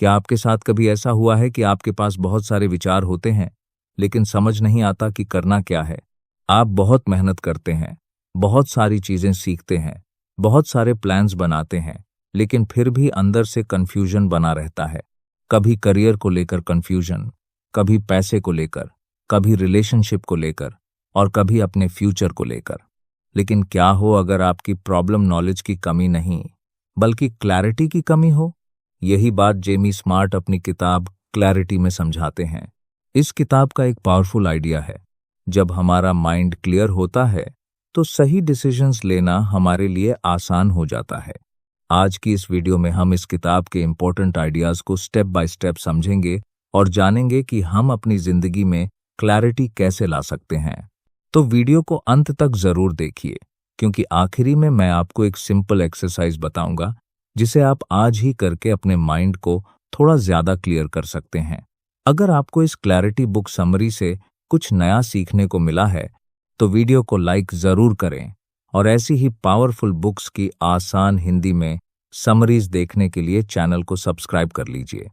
क्या आपके साथ कभी ऐसा हुआ है कि आपके पास बहुत सारे विचार होते हैं, लेकिन समझ नहीं आता कि करना क्या है? आप बहुत मेहनत करते हैं, बहुत सारी चीजें सीखते हैं, बहुत सारे प्लान्स बनाते हैं, लेकिन फिर भी अंदर से कंफ्यूजन बना रहता है। कभी करियर को लेकर कंफ्यूजन, कभी पैसे को लेकर, कभी रिलेशनशिप को लेकर और कभी अपने फ्यूचर को लेकर। लेकिन क्या हो अगर आपकी प्रॉब्लम नॉलेज की कमी नहीं, बल्कि क्लैरिटी की कमी हो? यही बात जेमी स्मार्ट अपनी किताब क्लैरिटी में समझाते हैं। इस किताब का एक पावरफुल आइडिया है, जब हमारा माइंड क्लियर होता है तो सही डिसीजंस लेना हमारे लिए आसान हो जाता है। आज की इस वीडियो में हम इस किताब के इंपॉर्टेंट आइडियाज को स्टेप बाय स्टेप समझेंगे और जानेंगे कि हम अपनी जिंदगी में क्लैरिटी कैसे ला सकते हैं। तो वीडियो को अंत तक जरूर देखिए, क्योंकि आखिरी में मैं आपको एक सिंपल एक्सरसाइज बताऊंगा जिसे आप आज ही करके अपने माइंड को थोड़ा ज्यादा क्लियर कर सकते हैं। अगर आपको इस क्लैरिटी बुक समरी से कुछ नया सीखने को मिला है तो वीडियो को लाइक जरूर करें और ऐसी ही पावरफुल बुक्स की आसान हिंदी में समरीज देखने के लिए चैनल को सब्सक्राइब कर लीजिए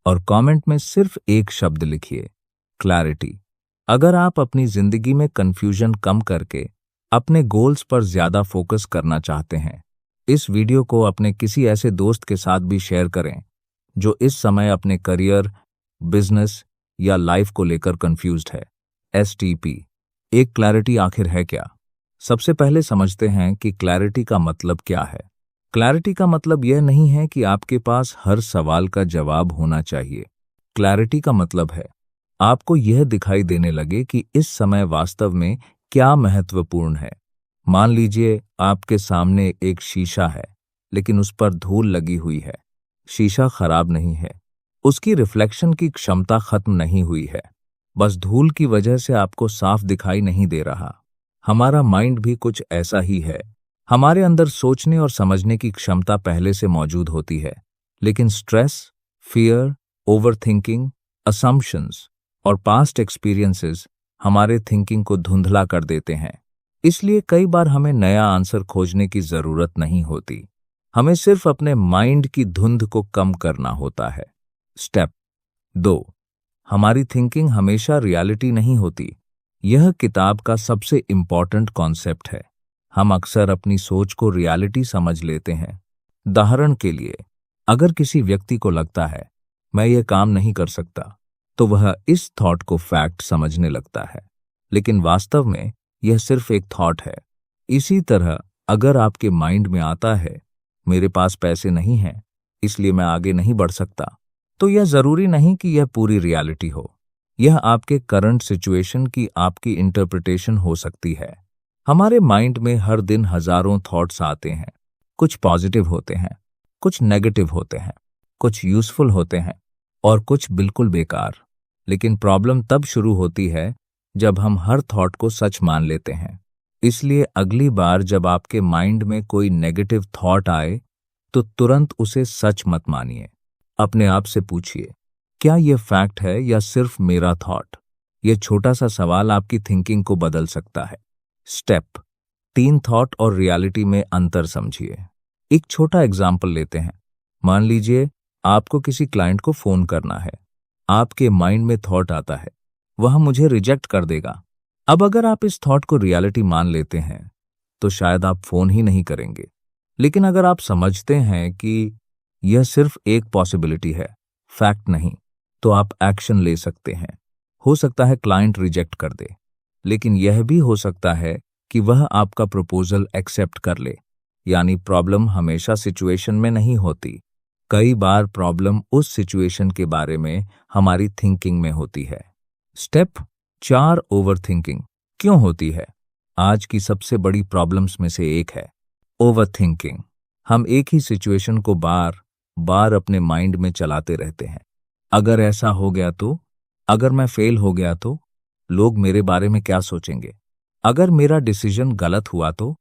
और कमेंट में सिर्फ एक शब्द लिखिए, क्लैरिटी। अगर आप अपनी जिंदगी में कंफ्यूजन कम करके अपने गोल्स पर ज्यादा फोकस करना चाहते हैं, इस वीडियो को अपने किसी ऐसे दोस्त के साथ भी शेयर करें जो इस समय अपने करियर, बिजनेस या लाइफ को लेकर कंफ्यूज्ड है। STP, एक क्लैरिटी आखिर है क्या? सबसे पहले समझते हैं कि क्लैरिटी का मतलब क्या है। क्लैरिटी का मतलब यह नहीं है कि आपके पास हर सवाल का जवाब होना चाहिए। क्लैरिटी का मतलब है आपको यह दिखाई देने लगे कि इस समय वास्तव में क्या महत्वपूर्ण है। मान लीजिए आपके सामने एक शीशा है, लेकिन उस पर धूल लगी हुई है। शीशा खराब नहीं है, उसकी रिफ्लेक्शन की क्षमता खत्म नहीं हुई है, बस धूल की वजह से आपको साफ दिखाई नहीं दे रहा। हमारा माइंड भी कुछ ऐसा ही है। हमारे अंदर सोचने और समझने की क्षमता पहले से मौजूद होती है, लेकिन स्ट्रेस, फियर, ओवरथिंकिंग, असम्पशंस और पास्ट एक्सपीरियंसेस हमारे थिंकिंग को धुंधला कर देते हैं। इसलिए कई बार हमें नया आंसर खोजने की जरूरत नहीं होती, हमें सिर्फ अपने माइंड की धुंध को कम करना होता है। स्टेप 2, हमारी थिंकिंग हमेशा रियलिटी नहीं होती। यह किताब का सबसे इंपॉर्टेंट कॉन्सेप्ट है। हम अक्सर अपनी सोच को रियलिटी समझ लेते हैं। उदाहरण के लिए, अगर किसी व्यक्ति को लगता है मैं यह काम नहीं कर सकता, तो वह इस थॉट को फैक्ट समझने लगता है, लेकिन वास्तव में यह सिर्फ एक थॉट है। इसी तरह अगर आपके माइंड में आता है मेरे पास पैसे नहीं हैं, इसलिए मैं आगे नहीं बढ़ सकता, तो यह जरूरी नहीं कि यह पूरी रियलिटी हो। यह आपके करंट सिचुएशन की आपकी इंटरप्रिटेशन हो सकती है। हमारे माइंड में हर दिन हजारों थॉट्स आते हैं। कुछ पॉजिटिव होते हैं, कुछ नेगेटिव होते हैं, कुछ यूजफुल होते हैं और कुछ बिल्कुल बेकार। लेकिन प्रॉब्लम तब शुरू होती है जब हम हर थॉट को सच मान लेते हैं। इसलिए अगली बार जब आपके माइंड में कोई नेगेटिव थॉट आए तो तुरंत उसे सच मत मानिए। अपने आप से पूछिए, क्या यह फैक्ट है या सिर्फ मेरा थॉट? यह छोटा सा सवाल आपकी थिंकिंग को बदल सकता है। स्टेप 3, थॉट और रियलिटी में अंतर समझिए। एक छोटा एग्जाम्पल लेते हैं। मान लीजिए आपको किसी क्लाइंट को फोन करना है। आपके माइंड में थॉट आता है वह मुझे रिजेक्ट कर देगा। अब अगर आप इस थॉट को रियलिटी मान लेते हैं तो शायद आप फोन ही नहीं करेंगे। लेकिन अगर आप समझते हैं कि यह सिर्फ एक पॉसिबिलिटी है, फैक्ट नहीं, तो आप एक्शन ले सकते हैं। हो सकता है क्लाइंट रिजेक्ट कर दे, लेकिन यह भी हो सकता है कि वह आपका प्रपोजल एक्सेप्ट कर ले। यानी प्रॉब्लम हमेशा सिचुएशन में नहीं होती। कई बार प्रॉब्लम उस सिचुएशन के बारे में हमारी थिंकिंग में होती है। स्टेप 4, ओवरथिंकिंग क्यों होती है? आज की सबसे बड़ी प्रॉब्लम्स में से एक है ओवरथिंकिंग। हम एक ही सिचुएशन को बार बार अपने माइंड में चलाते रहते हैं। अगर ऐसा हो गया तो, अगर मैं फेल हो गया तो, लोग मेरे बारे में क्या सोचेंगे, अगर मेरा डिसीजन गलत हुआ तो,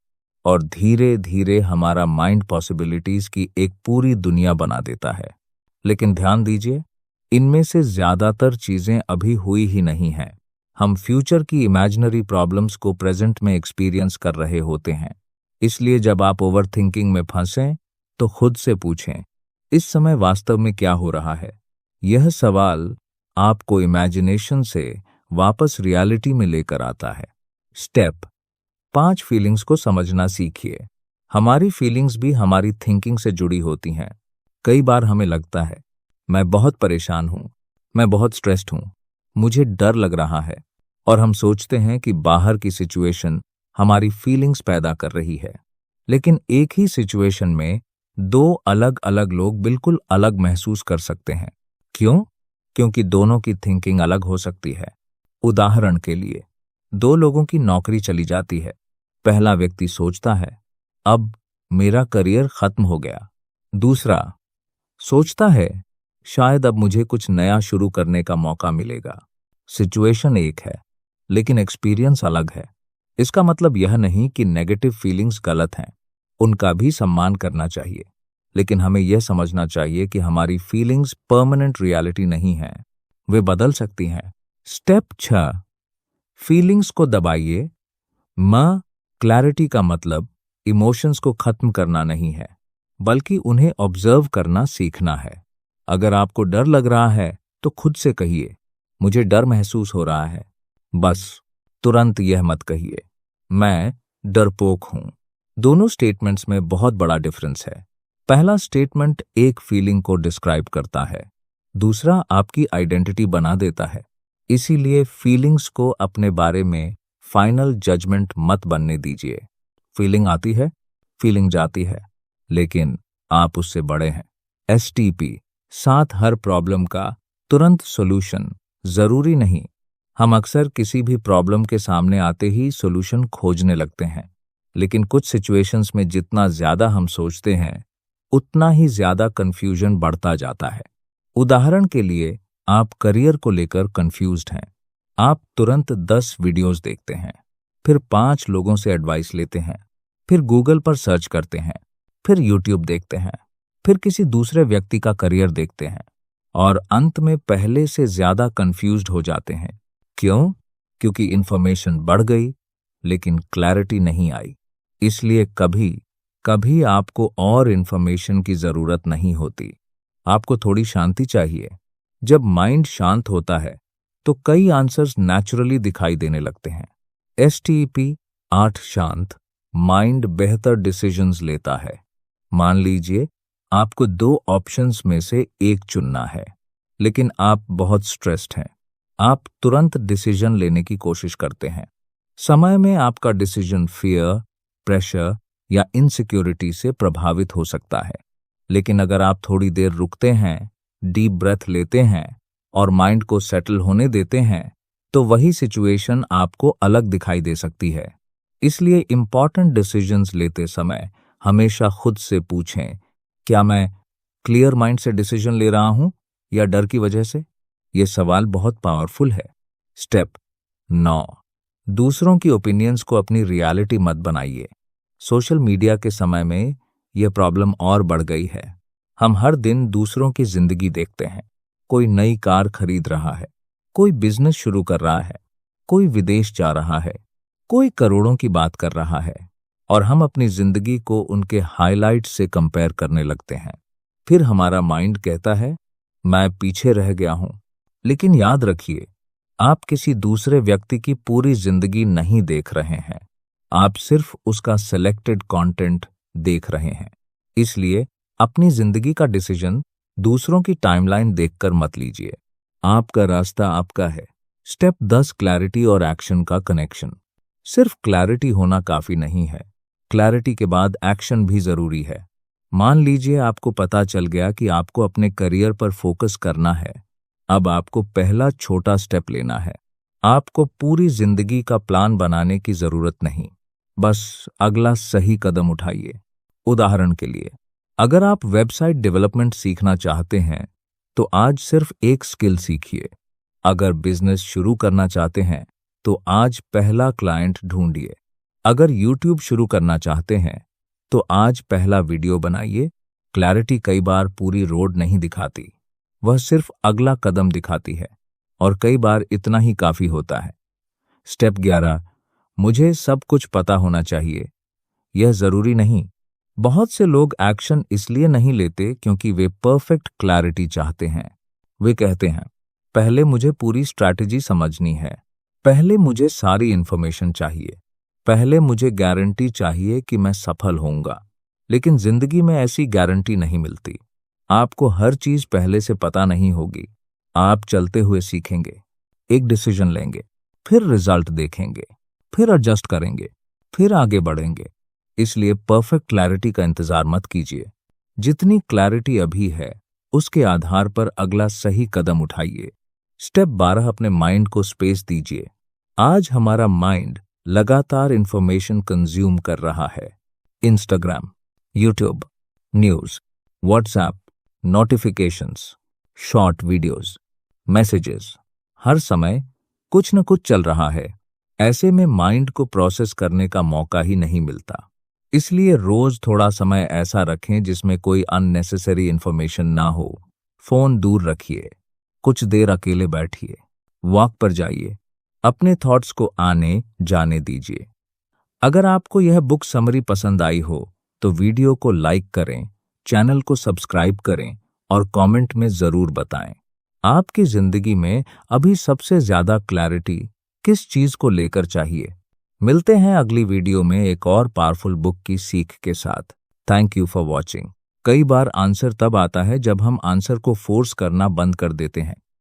और धीरे धीरे हमारा माइंड पॉसिबिलिटीज की एक पूरी दुनिया बना देता है। लेकिन ध्यान दीजिए, इनमें से ज्यादातर चीजें अभी हुई ही नहीं हैं। हम फ्यूचर की इमेजिनरी प्रॉब्लम्स को प्रेजेंट में एक्सपीरियंस कर रहे होते हैं। इसलिए जब आप ओवरथिंकिंग में फंसें तो खुद से पूछें, इस समय वास्तव में क्या हो रहा है? यह सवाल आपको इमेजिनेशन से वापस रियलिटी में लेकर आता है। स्टेप 5, फीलिंग्स को समझना सीखिए। हमारी फीलिंग्स भी हमारी थिंकिंग से जुड़ी होती हैं। कई बार हमें लगता है, मैं बहुत परेशान हूं, मैं बहुत स्ट्रेस्ड हूं, मुझे डर लग रहा है, और हम सोचते हैं कि बाहर की सिचुएशन हमारी फीलिंग्स पैदा कर रही है। लेकिन एक ही सिचुएशन में दो अलग अलग लोग बिल्कुल अलग महसूस कर सकते हैं। क्यों? क्योंकि दोनों की थिंकिंग अलग हो सकती है। उदाहरण के लिए, दो लोगों की नौकरी चली जाती है। पहला व्यक्ति सोचता है, अब मेरा करियर खत्म हो गया। दूसरा सोचता है, शायद अब मुझे कुछ नया शुरू करने का मौका मिलेगा। सिचुएशन एक है, लेकिन एक्सपीरियंस अलग है। इसका मतलब यह नहीं कि नेगेटिव फीलिंग्स गलत हैं, उनका भी सम्मान करना चाहिए। लेकिन हमें यह समझना चाहिए कि हमारी फीलिंग्स परमानेंट रियलिटी नहीं है, वे बदल सकती हैं। स्टेप 6, फीलिंग्स को दबाइए। क्लैरिटी का मतलब इमोशंस को खत्म करना नहीं है, बल्कि उन्हें ऑब्जर्व करना सीखना है। अगर आपको डर लग रहा है तो खुद से कहिए, मुझे डर महसूस हो रहा है। बस तुरंत यह मत कहिए, मैं डरपोक हूं। दोनों स्टेटमेंट्स में बहुत बड़ा डिफरेंस है। पहला स्टेटमेंट एक फीलिंग को डिस्क्राइब करता है, दूसरा आपकी आइडेंटिटी बना देता है। इसीलिए फीलिंग्स को अपने बारे में फाइनल जजमेंट मत बनने दीजिए। फीलिंग आती है, फीलिंग जाती है, लेकिन आप उससे बड़े हैं। STP, साथ हर प्रॉब्लम का तुरंत सॉल्यूशन जरूरी नहीं। हम अक्सर किसी भी प्रॉब्लम के सामने आते ही सॉल्यूशन खोजने लगते हैं, लेकिन कुछ सिचुएशंस में जितना ज्यादा हम सोचते हैं, उतना ही ज्यादा कंफ्यूजन बढ़ता जाता है। उदाहरण के लिए, आप करियर को लेकर कंफ्यूज्ड हैं। आप तुरंत 10 वीडियोस देखते हैं, फिर 5 लोगों से एडवाइस लेते हैं, फिर गूगल पर सर्च करते हैं, फिर यूट्यूब देखते हैं, फिर किसी दूसरे व्यक्ति का करियर देखते हैं, और अंत में पहले से ज्यादा कंफ्यूज्ड हो जाते हैं। क्यों? क्योंकि इंफॉर्मेशन बढ़ गई, लेकिन क्लैरिटी नहीं आई। इसलिए कभी कभी आपको और इंफॉर्मेशन की जरूरत नहीं होती, आपको थोड़ी शांति चाहिए। जब माइंड शांत होता है तो कई आंसर्स नेचुरली दिखाई देने लगते हैं। STP 8, शांत माइंड बेहतर डिसीजंस लेता है। मान लीजिए आपको 2 ऑप्शंस में से एक चुनना है, लेकिन आप बहुत स्ट्रेस्ड हैं। आप तुरंत डिसीजन लेने की कोशिश करते हैं। समय में आपका डिसीजन फियर, प्रेशर या इनसिक्योरिटी से प्रभावित हो सकता है। लेकिन अगर आप थोड़ी देर रुकते हैं, डीप ब्रेथ लेते हैं और माइंड को सेटल होने देते हैं, तो वही सिचुएशन आपको अलग दिखाई दे सकती है। इसलिए इंपॉर्टेंट डिसीजंस लेते समय हमेशा खुद से पूछें, क्या मैं क्लियर माइंड से डिसीजन ले रहा हूं या डर की वजह से? यह सवाल बहुत पावरफुल है। स्टेप 9, दूसरों की ओपिनियंस को अपनी रियलिटी मत बनाइए। सोशल मीडिया के समय में यह प्रॉब्लम और बढ़ गई है। हम हर दिन दूसरों की जिंदगी देखते हैं। कोई नई कार खरीद रहा है, कोई बिजनेस शुरू कर रहा है, कोई विदेश जा रहा है, कोई करोड़ों की बात कर रहा है, और हम अपनी जिंदगी को उनके हाइलाइट से कंपेयर करने लगते हैं। फिर हमारा माइंड कहता है, मैं पीछे रह गया हूं। लेकिन याद रखिए, आप किसी दूसरे व्यक्ति की पूरी जिंदगी नहीं देख रहे हैं, आप सिर्फ उसका सिलेक्टेड कंटेंट देख रहे हैं। इसलिए अपनी जिंदगी का डिसीजन दूसरों की टाइमलाइन देखकर मत लीजिए। आपका रास्ता आपका है। स्टेप 10, क्लैरिटी और एक्शन का कनेक्शन। सिर्फ क्लैरिटी होना काफी नहीं है, क्लैरिटी के बाद एक्शन भी जरूरी है। मान लीजिए आपको पता चल गया कि आपको अपने करियर पर फोकस करना है। अब आपको पहला छोटा स्टेप लेना है। आपको पूरी जिंदगी का प्लान बनाने की जरूरत नहीं, बस अगला सही कदम उठाइए। उदाहरण के लिए, अगर आप वेबसाइट डेवलपमेंट सीखना चाहते हैं तो आज सिर्फ एक स्किल सीखिए। अगर बिजनेस शुरू करना चाहते हैं तो आज पहला क्लाइंट ढूंढिए। अगर यूट्यूब शुरू करना चाहते हैं तो आज पहला वीडियो बनाइए। क्लैरिटी कई बार पूरी रोड नहीं दिखाती, वह सिर्फ अगला कदम दिखाती है, और कई बार इतना ही काफी होता है। स्टेप 11, मुझे सब कुछ पता होना चाहिए। यह जरूरी नहीं, बहुत से लोग एक्शन इसलिए नहीं लेते क्योंकि वे परफेक्ट क्लैरिटी चाहते हैं। वे कहते हैं, पहले मुझे पूरी स्ट्रैटेजी समझनी है, पहले मुझे सारी इन्फॉर्मेशन चाहिए, पहले मुझे गारंटी चाहिए कि मैं सफल होऊंगा। लेकिन जिंदगी में ऐसी गारंटी नहीं मिलती। आपको हर चीज पहले से पता नहीं होगी। आप चलते हुए सीखेंगे, एक डिसीजन लेंगे, फिर रिजल्ट देखेंगे, फिर एडजस्ट करेंगे, फिर आगे बढ़ेंगे। इसलिए परफेक्ट क्लैरिटी का इंतजार मत कीजिए। जितनी क्लैरिटी अभी है उसके आधार पर अगला सही कदम उठाइए। स्टेप 12, अपने माइंड को स्पेस दीजिए। आज हमारा माइंड लगातार इंफॉर्मेशन कंज्यूम कर रहा है। Instagram, YouTube, news, WhatsApp, notifications, short videos, messages, हर समय कुछ न कुछ चल रहा है। ऐसे में माइंड को प्रोसेस करने का मौका ही नहीं मिलता। इसलिए रोज थोड़ा समय ऐसा रखें जिसमें कोई अननेसेसरी इंफॉर्मेशन ना हो। फोन दूर रखिए, कुछ देर अकेले बैठिए, वॉक पर जाइए, अपने थॉट्स को आने जाने दीजिए। अगर आपको यह बुक समरी पसंद आई हो तो वीडियो को लाइक करें, चैनल को सब्सक्राइब करें और कमेंट में जरूर बताएं आपकी जिंदगी में अभी सबसे ज्यादा क्लैरिटी किस चीज को लेकर चाहिए। मिलते हैं अगली वीडियो में एक और पावरफुल बुक की सीख के साथ। Thank you for watching. कई बार आंसर तब आता है जब हम आंसर को फोर्स करना बंद कर देते हैं।